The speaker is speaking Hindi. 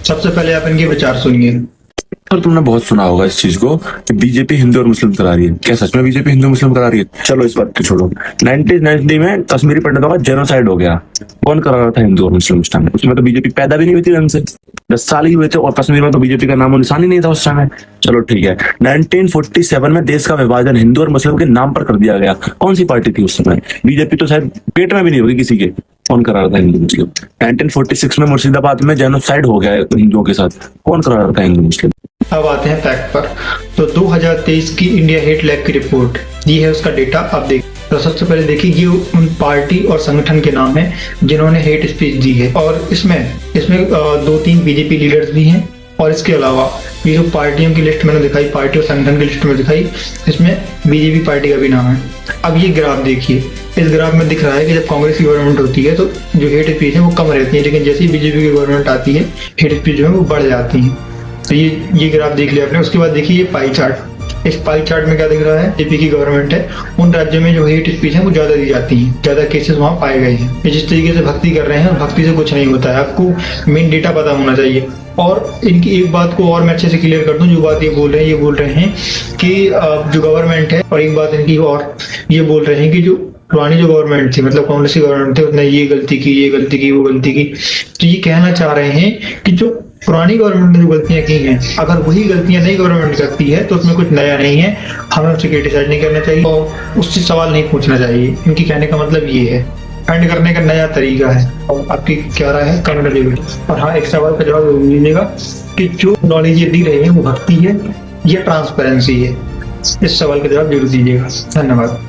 सबसे पहले आप इनके विचार सुनिए। और तुमने बहुत सुना होगा इस चीज को कि बीजेपी हिंदू और मुस्लिम करा रही है। क्या सच में बीजेपी हिंदू मुस्लिम करा रही है? चलो इस बात को छोड़ो। 1990 में कश्मीरी पंडितों का जेनोसाइड हो गया। कौन करा रहा था हिंदू और मुस्लिम उस टाइम? उसमें तो बीजेपी पैदा भी नहीं हुई थी ढंग से। 10 साल ही हुए थे और कश्मीर में तो बीजेपी का नामो निशान ही नहीं था उस समय। चलो ठीक है, 1947 में देश का विभाजन हिंदू और मुस्लिम के नाम पर कर दिया गया। कौन सी पार्टी थी उस समय? बीजेपी तो शायद पेट में भी नहीं होगी किसी के। कौन करा रहा था हिंदू मुस्लिम? 1946 में मुर्शिदाबाद में जेनोसाइड हो गया हिंदुओं के साथ। कौन करा रहा था हिंदू मुस्लिम? अब आते हैं फैक्ट पर। तो 2023 की इंडिया हेट लैब की रिपोर्ट, ये है उसका डेटा। आप देख, तो सबसे पहले देखिए ये उन पार्टी और संगठन के नाम है जिन्होंने हेट स्पीच दी है, और इसमें 2-3 बीजेपी लीडर्स भी हैं। और इसके अलावा ये जो पार्टियों की लिस्ट मैंने दिखाई, पार्टी और संगठन की लिस्ट में दिखाई, इसमें बीजेपी पार्टी का भी नाम है। अब ये ग्राफ देखिए, इस ग्राफ में दिख रहा है कि जब कांग्रेस की गवर्नमेंट होती है तो जो हेट स्पीच है वो कम रहती है, लेकिन जैसे ही बीजेपी की गवर्नमेंट आती है हेट स्पीच जो है वो बढ़ जाती है। तो ये ग्राफ देख लिया आपने। उसके बाद देखिए ये पाई चार्ट। इस पाई चार्ट में क्या दिख रहा है? बीजेपी की गवर्नमेंट है, उन राज्यों में जो हेट स्पीच है वो ज्यादा दी जाती है, ज्यादा केसेस वहां पाए गए हैं। ये जिस तरीके से भक्ति कर रहे हैं, भक्ति से कुछ नहीं होता है। आपको मेन डेटा पता होना चाहिए। और इनकी एक बात को और मैं अच्छे से क्लियर कर दूं, जो बात ये बोल रहे हैं कि जो गवर्नमेंट है, और एक बात इनकी और ये बोल रहे हैं कि जो पुरानी जो गवर्नमेंट थी, मतलब कांग्रेस की गवर्नमेंट थी, उसने ये गलती की, वो गलती की। तो ये कहना चाह रहे हैं कि जो पुरानी गवर्नमेंट ने जो गलतियां की हैं, अगर वही गलतियां नई गवर्नमेंट करती है तो उसमें कुछ नया नहीं है, हमें उससे क्रिटिसाइज नहीं करना चाहिए और उससे सवाल नहीं पूछना चाहिए। इनकी कहने का मतलब ये है, फंड करने का नया तरीका है। और आपकी क्या राय है कमेंट जरूर। और हाँ, एक सवाल का जवाब जरूर दीजिएगा कि जो नॉलेज ये दी रही है वो भक्ति है या ट्रांसपेरेंसी है? इस सवाल का जवाब जरूर दीजिएगा। धन्यवाद।